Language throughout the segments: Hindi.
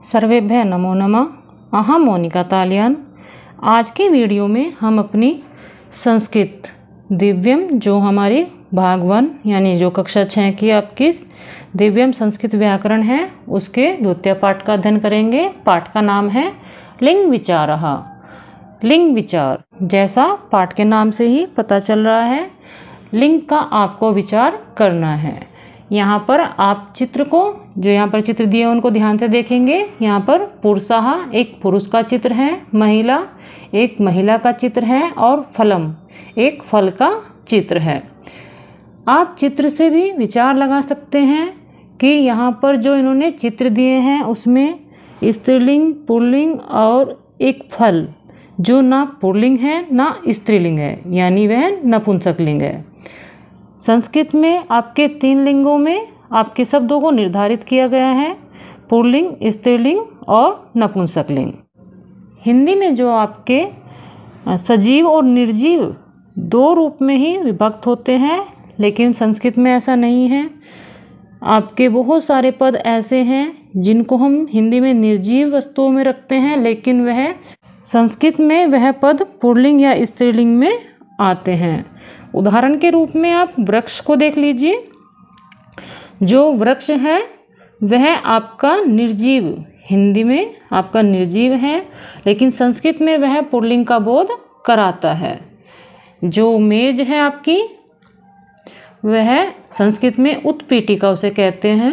सर्वेभ्यः नमो नमः। अहम मोनिका तालियान। आज के वीडियो में हम अपनी संस्कृत दिव्यम जो हमारी भाग 1 यानी जो कक्षा 6 की आपकी दिव्यम संस्कृत व्याकरण है उसके द्वितीय पाठ का अध्ययन करेंगे। पाठ का नाम है लिंग विचारः। लिंग विचार, जैसा पाठ के नाम से ही पता चल रहा है, लिंग का आपको विचार करना है। यहाँ पर आप चित्र को, जो यहाँ पर चित्र दिए उनको ध्यान से देखेंगे। यहाँ पर पुरुषः एक पुरुष का चित्र है, महिला एक महिला का चित्र है और फलम एक फल का चित्र है। आप चित्र से भी विचार लगा सकते हैं कि यहाँ पर जो इन्होंने चित्र दिए हैं उसमें स्त्रीलिंग, पुल्लिंग और एक फल जो ना पुल्लिंग है ना स्त्रीलिंग है, यानी वह नपुंसकलिंग है। संस्कृत में आपके 3 लिंगों में आपके शब्दों को निर्धारित किया गया है, पुल्लिंग, स्त्रीलिंग और नपुंसकलिंग। हिंदी में जो आपके सजीव और निर्जीव 2 रूप में ही विभक्त होते हैं, लेकिन संस्कृत में ऐसा नहीं है। आपके बहुत सारे पद ऐसे हैं जिनको हम हिंदी में निर्जीव वस्तुओं में रखते हैं, लेकिन वह संस्कृत में वह पद पुल्लिंग या स्त्रीलिंग में आते हैं। उदाहरण के रूप में आप वृक्ष को देख लीजिए। जो वृक्ष है वह आपका निर्जीव, हिंदी में आपका निर्जीव है, लेकिन संस्कृत में वह पुल्लिंग का बोध कराता है। जो मेज है आपकी, वह संस्कृत में उत्पीठिका उसे कहते हैं।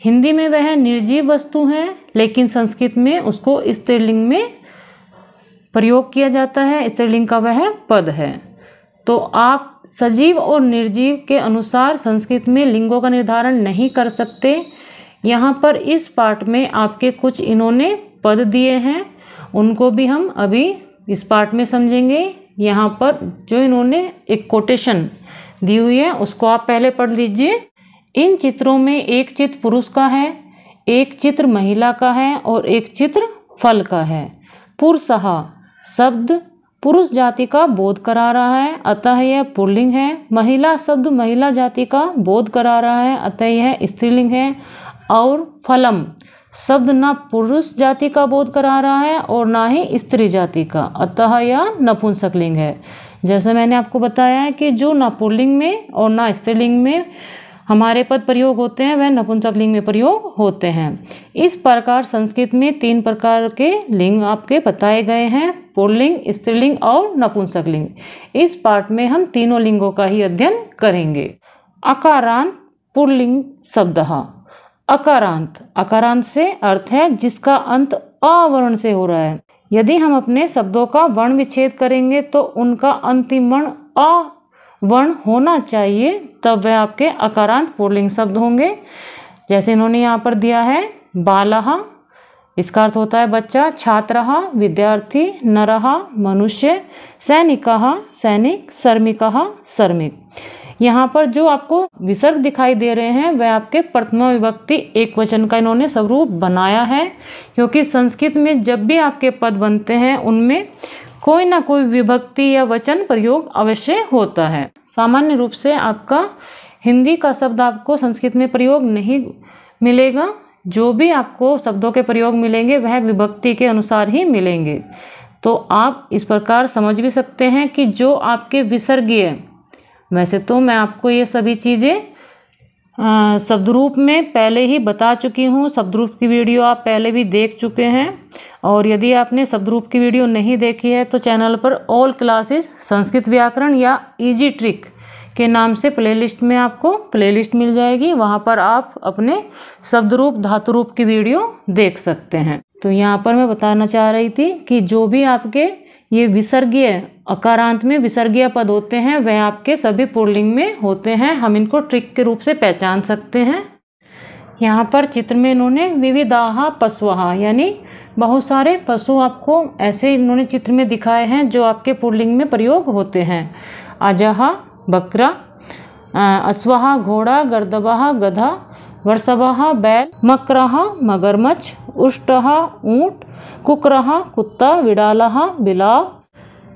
हिंदी में वह निर्जीव वस्तु है, लेकिन संस्कृत में उसको स्त्रीलिंग में प्रयोग किया जाता है, स्त्रीलिंग का वह पद है। तो आप सजीव और निर्जीव के अनुसार संस्कृत में लिंगों का निर्धारण नहीं कर सकते। यहाँ पर इस पाठ में आपके कुछ इन्होंने पद दिए हैं, उनको भी हम अभी इस पाठ में समझेंगे। यहाँ पर जो इन्होंने एक कोटेशन दी हुई है उसको आप पहले पढ़ लीजिए। इन चित्रों में एक चित्र पुरुष का है, एक चित्र महिला का है और एक चित्र फल का है। पुरुषः शब्द पुरुष जाति का बोध करा रहा है, अतः यह पुल्लिंग है। महिला शब्द महिला जाति का बोध करा रहा है, अतः यह स्त्रीलिंग है। और फलम शब्द ना पुरुष जाति का बोध करा रहा है और ना ही स्त्री जाति का, अतः यह नपुंसकलिंग है। जैसे मैंने आपको बताया है कि जो ना पुल्लिंग में और ना स्त्रीलिंग में हमारे पद प्रयोग होते हैं वह नपुंसकलिंग में प्रयोग होते हैं। इस प्रकार संस्कृत में 3 प्रकार के लिंग आपके बताए गए हैं, पुल्लिंग, स्त्रीलिंग और नपुंसकलिंग। इस पाठ में हम तीनों लिंगों का ही अध्ययन करेंगे। अकारांत पुल्लिंग शब्दः। अकारांत, अकारांत से अर्थ है जिसका अंत अ वर्ण से हो रहा है। यदि हम अपने शब्दों का वर्ण विच्छेद करेंगे तो उनका अंतिम वर्ण अ वर्ण होना चाहिए, तब वह आपके अकारांत पुल्लिंग शब्द होंगे। जैसे इन्होंने यहाँ पर दिया है बालः, इसका अर्थ होता है बच्चा। छात्रः विद्यार्थी, नरः मनुष्य, सैनिकः सैनिक, श्रमिकः श्रमिक। यहाँ पर जो आपको विसर्ग दिखाई दे रहे हैं वह आपके प्रथमा विभक्ति एक वचन का इन्होंने स्वरूप बनाया है, क्योंकि संस्कृत में जब भी आपके पद बनते हैं उनमें कोई ना कोई विभक्ति या वचन प्रयोग अवश्य होता है। सामान्य रूप से आपका हिंदी का शब्द आपको संस्कृत में प्रयोग नहीं मिलेगा। जो भी आपको शब्दों के प्रयोग मिलेंगे वह विभक्ति के अनुसार ही मिलेंगे। तो आप इस प्रकार समझ भी सकते हैं कि जो आपके विसर्गीय, वैसे तो मैं आपको ये सभी चीज़ें शब्द रूप में पहले ही बता चुकी हूँ, शब्द रूप की वीडियो आप पहले भी देख चुके हैं। और यदि आपने शब्द रूप की वीडियो नहीं देखी है तो चैनल पर ऑल क्लासेस संस्कृत व्याकरण या इजी ट्रिक के नाम से प्लेलिस्ट में आपको प्लेलिस्ट मिल जाएगी, वहाँ पर आप अपने शब्द रूप धातु रूप की वीडियो देख सकते हैं। तो यहाँ पर मैं बताना चाह रही थी कि जो भी आपके ये विसर्गीय, अकारांत में विसर्गीय पद होते हैं वह आपके सभी पुल्लिंग में होते हैं। हम इनको ट्रिक के रूप से पहचान सकते हैं। यहाँ पर चित्र में इन्होंने विविधाः पशवः यानी बहुत सारे पशु आपको ऐसे इन्होंने चित्र में दिखाए हैं जो आपके पुल्लिंग में प्रयोग होते हैं। अजः बकरा, अश्वः घोड़ा, गर्दभः गधा, वृषभः बैल, मकरः मगरमच्छ, उष्टः ऊँट, कुकरः कुत्ता, विडालः बिलाव,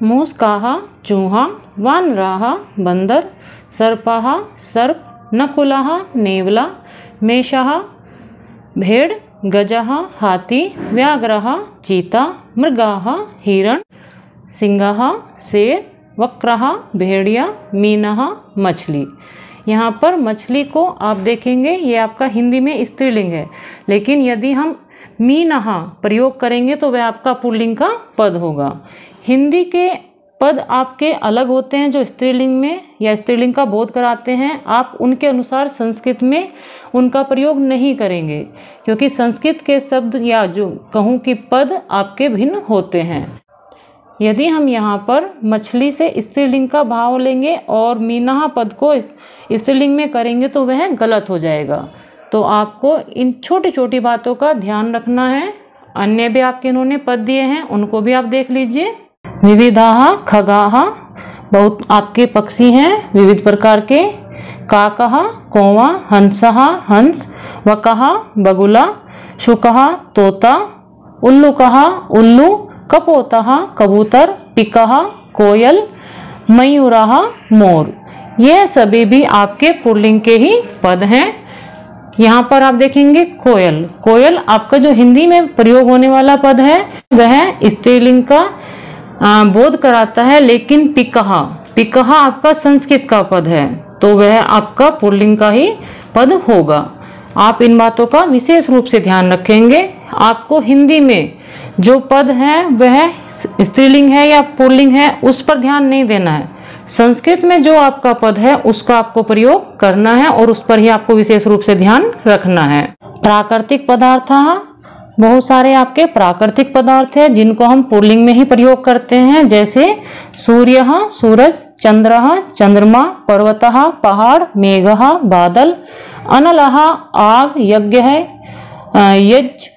मूषकाः चूहा, वानराः बंदर, सर्पः सर्प, नकुलः नेवला, मेषः भेड़, गजः हाथी, व्याघ्रः चीता, मृगः हिरण, सिंहः शेर, वक्रः भेड़िया, मीनः मछली। यहाँ पर मछली को आप देखेंगे ये आपका हिंदी में स्त्रीलिंग है, लेकिन यदि हम मीनः प्रयोग करेंगे तो वह आपका पुल्लिंग का पद होगा। हिंदी के पद आपके अलग होते हैं जो स्त्रीलिंग में या स्त्रीलिंग का बोध कराते हैं, आप उनके अनुसार संस्कृत में उनका प्रयोग नहीं करेंगे, क्योंकि संस्कृत के शब्द या जो कहूँ कि पद आपके भिन्न होते हैं। यदि हम यहाँ पर मछली से स्त्रीलिंग का भाव लेंगे और मीनः पद को स्त्रीलिंग में करेंगे तो वह गलत हो जाएगा। तो आपको इन छोटी छोटी बातों का ध्यान रखना है। अन्य भी आपके इन्होंने पद दिए हैं, उनको भी आप देख लीजिए। विविधाः खगाः, बहुत आपके पक्षी हैं विविध प्रकार के। काकः कौवा, हंसः हंस, वकः बगुला, शुकः तोता, उल्लुकः उल्लू, कपोतः कबूतर, पिकः कोयल, मयूरः मोर। ये सभी भी आपके पुल्लिंग के ही पद हैं। यहाँ पर आप देखेंगे कोयल, कोयल आपका जो हिंदी में प्रयोग होने वाला पद है वह स्त्रीलिंग का बोध कराता है, लेकिन पिकः, पिकः आपका संस्कृत का पद है तो वह आपका पुल्लिंग का ही पद होगा। आप इन बातों का विशेष रूप से ध्यान रखेंगे। आपको हिंदी में जो पद है वह स्त्रीलिंग है या पुल्लिंग है उस पर ध्यान नहीं देना है। संस्कृत में जो आपका पद है उसका आपको प्रयोग करना है और उस पर ही आपको विशेष रूप से ध्यान रखना है। प्राकृतिक पदार्थ, बहुत सारे आपके प्राकृतिक पदार्थ हैं जिनको हम पुल्लिंग में ही प्रयोग करते हैं, जैसे सूर्यः सूरज, चंद्रः चंद्रमा, पर्वतः पहाड़, मेघः बादल, अनलः आग, यज्ञ है यज्ञ,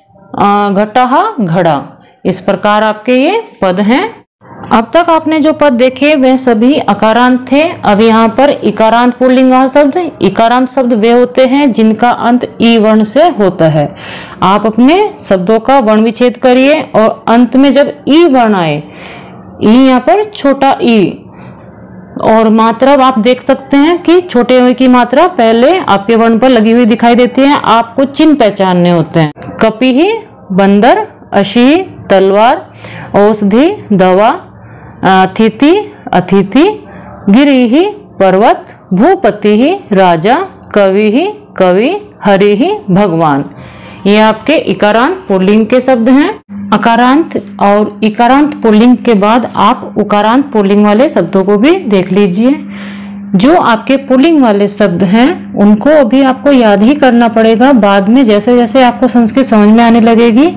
घटः घड़ा। इस प्रकार आपके ये पद हैं। अब तक आपने जो पद देखे वह सभी अकारांत थे। अब यहाँ पर इकारांत पुल्लिंग शब्द, इकारांत शब्द वे होते हैं जिनका अंत ई वर्ण से होता है। आप अपने शब्दों का वर्ण विच्छेद करिए और अंत में जब ई वर्ण आए, ई यहाँ पर छोटा ई, और मात्रा आप देख सकते हैं कि छोटे ई की मात्रा पहले आपके वर्ण पर लगी हुई दिखाई देती है। आपको चिन्ह पहचानने होते हैं। कपिहि बंदर, अशी तलवार, औषधि दवा, अतिथि अतिथि, गिरिहि पर्वत, भूपतिहि राजा, कविहि कवि, हरिहि भगवान। ये आपके इकारांत पुल्लिंग के शब्द हैं। अकारांत और इकारांत पुल्लिंग के बाद आप उकारांत पुल्लिंग वाले शब्दों को भी देख लीजिए। जो आपके पुल्लिंग वाले शब्द हैं उनको अभी आपको याद ही करना पड़ेगा। बाद में जैसे जैसे आपको संस्कृत समझ में आने लगेगी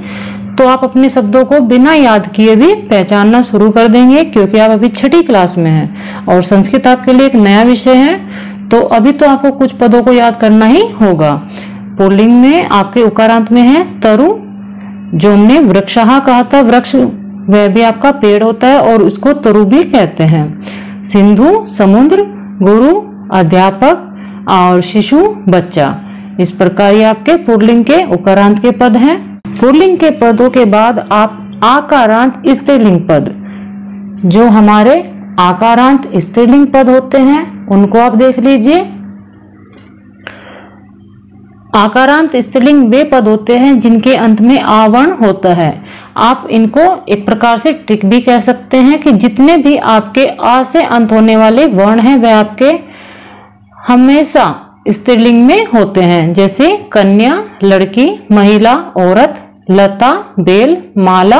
तो आप अपने शब्दों को बिना याद किए भी पहचानना शुरू कर देंगे, क्योंकि आप अभी छठी क्लास में हैं और संस्कृत आपके लिए एक नया विषय है। तो अभी तो आपको कुछ पदों को याद करना ही होगा। पुल्लिंग में आपके उकारांत में है तरु, जो हमने वृक्षः कहा था, वृक्ष वह भी आपका पेड़ होता है और उसको तरु भी कहते हैं। सिंधु समुद्र, गुरु अध्यापक और शिशु बच्चा। इस प्रकार ये आपके पुल्लिंग के उकारांत के पद हैं। पुल्लिंग के पदों के बाद आप आकारांत स्त्रीलिंग पद, जो हमारे आकारांत स्त्रीलिंग पद होते हैं उनको आप देख लीजिए। आकारांत स्त्रीलिंग वे पद होते हैं जिनके अंत में आ वर्ण होता है। आप इनको एक प्रकार से ट्रिक भी कह सकते हैं कि जितने भी आपके आ से अंत होने वाले वर्ण हैं वह आपके हमेशा स्त्रीलिंग में होते हैं, जैसे कन्या लड़की, महिला औरत, लता बेल, माला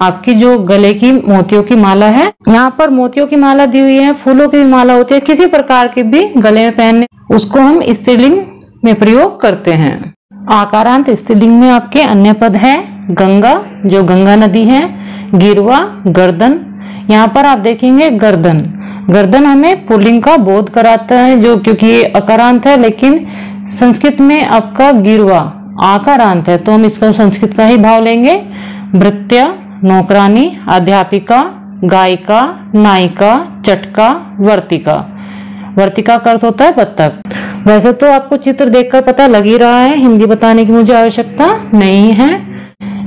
आपकी जो गले की मोतियों की माला है, यहाँ पर मोतियों की माला दी हुई है, फूलों की भी माला होती है, किसी प्रकार की भी गले में पहनने उसको हम स्त्रीलिंग में प्रयोग करते हैं। आकारांत स्त्रीलिंग में आपके अन्य पद है गंगा, जो गंगा नदी है, गिरवा गर्दन। यहाँ पर आप देखेंगे गर्दन, गर्दन हमें पुल्लिंग का बोध कराता है, जो क्योंकि ये अकारांत है, लेकिन संस्कृत में आपका गिरवा आकारांत है तो हम इसका संस्कृत का ही भाव लेंगे। भृत्या नौकरानी, अध्यापिका, गायिका, नायिका, चटका, वर्तिका। वर्तिका का अर्थ होता है बत्तख। वैसे तो आपको चित्र देखकर पता लग ही रहा है, हिंदी बताने की मुझे आवश्यकता नहीं है।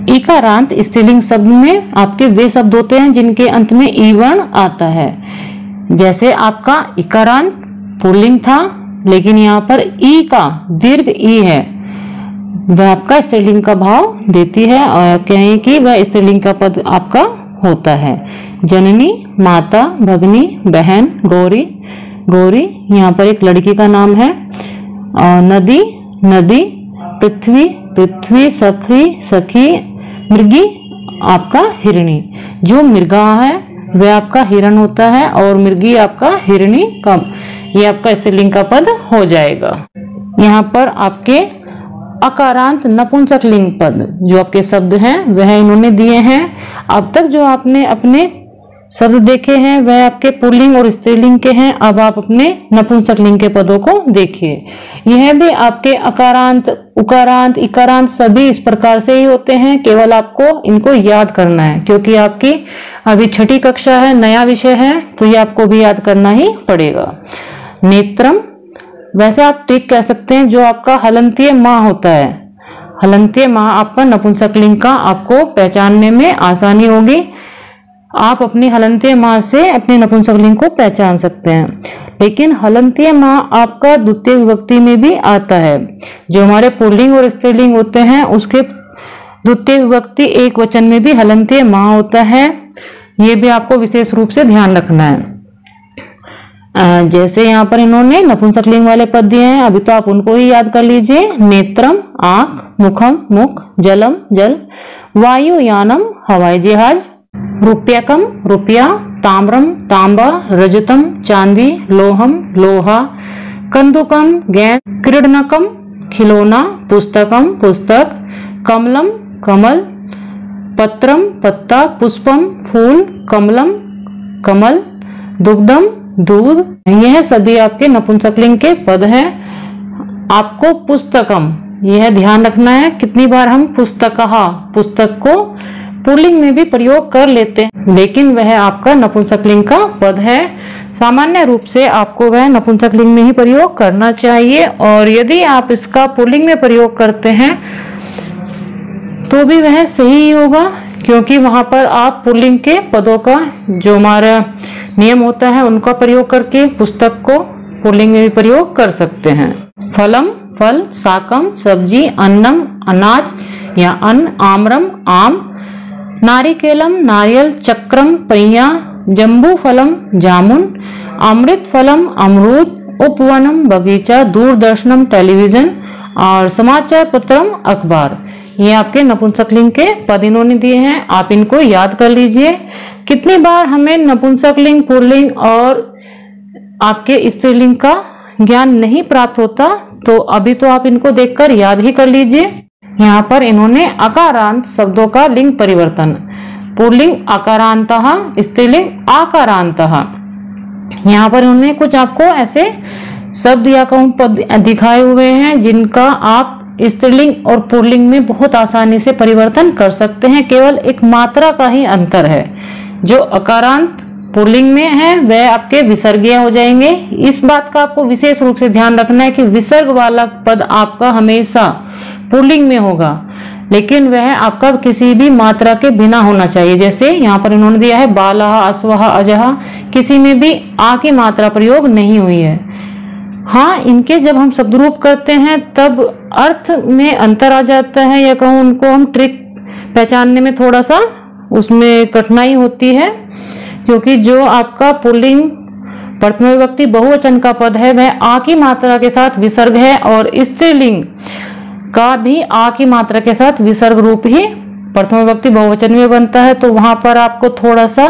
इकारांत स्त्रीलिंग शब्द में आपके वे शब्द होते हैं जिनके अंत में ई वर्ण आता है। जैसे आपका इकारांत पुल्लिंग था, लेकिन यहाँ पर ई का दीर्घ ई है। वह आपका स्त्रीलिंग का भाव देती है और कहें कि वह स्त्रीलिंग का पद आपका होता है। जननी, माता, भगनी, बहन, गौरी, गौरी यहाँ पर एक लड़की का नाम है। और नदी, नदी, पृथ्वी, पृथ्वी, सखी, सखी, मृगी आपका हिरणी। जो मृगा है वह आपका हिरण होता है और मृगी आपका हिरणी का, ये आपका स्त्रीलिंग का पद हो जाएगा। यहाँ पर आपके अकारांत नपुंसक लिंग पद जो आपके शब्द हैं वह इन्होंने दिए हैं। अब तक जो आपने अपने शब्द देखे हैं वह आपके पुल्लिंग और स्त्रीलिंग के हैं। अब आप अपने नपुंसक लिंग के पदों को देखिए। यह भी आपके अकारांत, उकारांत, इकारांत सभी इस प्रकार से ही होते हैं। केवल आपको इनको याद करना है क्योंकि आपकी अभी छठी कक्षा है, नया विषय है, तो ये आपको भी याद करना ही पड़ेगा। नेत्रम, वैसे आप टिक कह सकते हैं, जो आपका हलंतीय माह होता है। हलंतीय माह आपका नपुंसक लिंग का आपको पहचानने में आसानी होगी। आप अपनी हलंतीय माह से अपने नपुंसक लिंग को पहचान सकते हैं। लेकिन हलंतीय माह आपका द्वितीय विभक्ति में भी आता है। जो हमारे पुल्लिंग और स्त्रीलिंग होते हैं उसके द्वितीय विभक्ति एक वचन में भी हलंतीय माह होता है। ये भी आपको विशेष रूप से ध्यान रखना है। जैसे यहाँ पर इन्होंने नपुंसक लिंग वाले पद दिए हैं, अभी तो आप उनको ही याद कर लीजिए। नेत्रम आंख, मुखम मुख, जलम जल, वायु यानम हवाई जहाज, रुप्यकम रुपया, ताम्रम तांबा, रजतम चांदी, लोहम लोहा, कंदुकम गेंद, क्रीडनकम खिलौना, पुस्तकम पुस्तक, कमलम कमल, पत्रम पत्ता, पुष्पम फूल, कमलम कमल, दुग्धम दूध। यह सभी आपके नपुंसक लिंग के पद हैं। आपको पुस्तकम यह ध्यान रखना है कितनी बार हम पुस्तकहा, पुस्तक को पुल्लिंग में भी प्रयोग कर लेते हैं, लेकिन वह आपका नपुंसक लिंग का पद है। सामान्य रूप से आपको वह नपुंसक लिंग में ही प्रयोग करना चाहिए। और यदि आप इसका पुल्लिंग में प्रयोग करते हैं तो भी वह सही ही होगा, क्योंकि वहां पर आप पुल्लिंग के पदों का जो हमारा नियम होता है उनका प्रयोग करके पुस्तक को पुल्लिंग में भी प्रयोग कर सकते हैं। फलम फल, साकम सब्जी, अन्नम अनाज या अन्न, आम्रम आम, नारिकेलम नारियल, चक्रम पहिया, जम्बू फलम जामुन, अमृत फलम अमरूद, उपवनम बगीचा, दूरदर्शनम टेलीविजन और समाचार पत्रम अखबार। ये आपके नपुंसक लिंग के पद इन्होंने दिए हैं। आप इनको याद कर लीजिए। कितनी बार हमें नपुंसक लिंग, पुल्लिंग और आपके स्त्रीलिंग का ज्ञान नहीं प्राप्त होता, तो अभी तो आप इनको देखकर याद ही कर लीजिए। यहाँ पर इन्होंने अकारांत शब्दों का लिंग परिवर्तन, पुल्लिंग अकारांतः, स्त्रीलिंग आकारांतः। यहाँ पर इन्होंने कुछ आपको ऐसे शब्द या कहूँ पद दिखाए हुए हैं जिनका आप स्त्रीलिंग और पुल्लिंग में बहुत आसानी से परिवर्तन कर सकते हैं। केवल एक मात्रा का ही अंतर है। जो अकारांत पुल्लिंग में है वह आपके विसर्गीय हो जाएंगे। इस बात का आपको विशेष रूप से ध्यान रखना है कि विसर्ग वाला पद आपका हमेशा पुल्लिंग में होगा, लेकिन वह आपका किसी भी मात्रा के बिना होना चाहिए। जैसे यहाँ पर इन्होंने दिया है बालह, अस्वह, अजह, किसी में भी आ की मात्रा प्रयोग नहीं हुई है। हाँ, इनके जब हम शब्द रूप करते हैं तब अर्थ में अंतर आ जाता है, या कहूँ उनको हम ट्रिक पहचानने में थोड़ा सा उसमें कठिनाई होती है, क्योंकि जो आपका पुल्लिंग प्रथम विभक्ति बहुवचन का पद है वह आ की मात्रा के साथ विसर्ग है, और स्त्रीलिंग का भी आ की मात्रा के साथ विसर्ग रूप ही प्रथम विभक्ति बहुवचन में बनता है। तो वहां पर आपको थोड़ा सा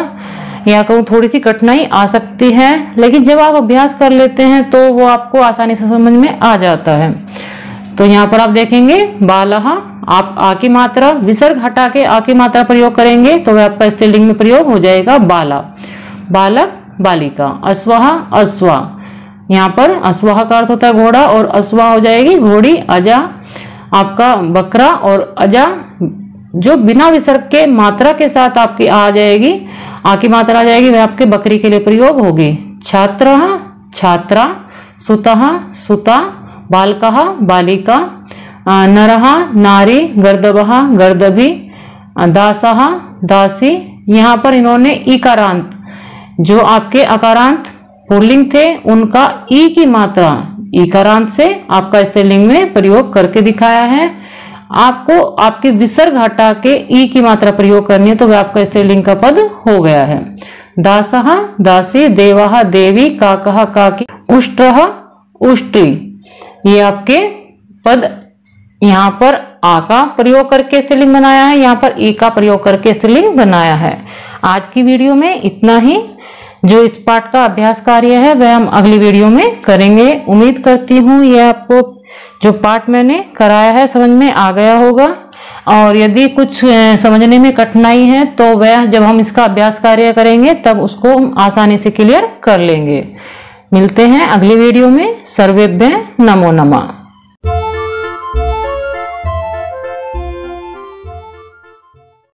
या कहूँ थोड़ी सी कठिनाई आ सकती है, लेकिन जब आप अभ्यास कर लेते हैं तो वो आपको आसानी से समझ में आ जाता है। तो यहाँ पर आप देखेंगे बालह, आप आ की मात्रा विसर्ग हटा के आ की मात्रा प्रयोग करेंगे तो वह आपका स्त्रीलिंग में प्रयोग हो जाएगा बाला, बालक बालिका, अस्वहा अश्वा, यहाँ पर अस्वहा का अर्थ होता है घोड़ा और अश्वा हो जाएगी घोड़ी, अजा आपका बकरा, और अजा जो बिना विसर्ग के मात्रा के साथ आपकी आ जाएगी, आ की मात्रा आ जाएगी, वह आपके बकरी के लिए प्रयोग होगी। छात्रः छात्रा, सुतः सुता, बालकः बालिका, नरः नारी, गर्दभः गर्दभी, दासः दासी। यहाँ पर इन्होंने इकारांत, जो आपके अकारांत पुल्लिंग थे उनका ई की मात्रा इकारांत से आपका स्त्रीलिंग में प्रयोग करके दिखाया है। आपको आपके विसर्ग हटा के ई की मात्रा प्रयोग करनी है, तो वह आपका स्त्रीलिंग का पद हो गया है। दासः दासी, देवः देवी, काकः काकी, उष्ट्रः उष्ट्री। ये आपके पद यहाँ पर आ का प्रयोग करके स्त्रीलिंग बनाया है, यहाँ पर ई का प्रयोग करके स्त्रीलिंग बनाया है। आज की वीडियो में इतना ही। जो इस पाठ का अभ्यास कार्य है वह हम अगली वीडियो में करेंगे। उम्मीद करती हूँ यह आपको जो पाठ मैंने कराया है समझ में आ गया होगा, और यदि कुछ समझने में कठिनाई है तो वह जब हम इसका अभ्यास कार्य करेंगे तब उसको हम आसानी से क्लियर कर लेंगे। मिलते हैं अगली वीडियो में। सर्वेभ्यः नमो नमः।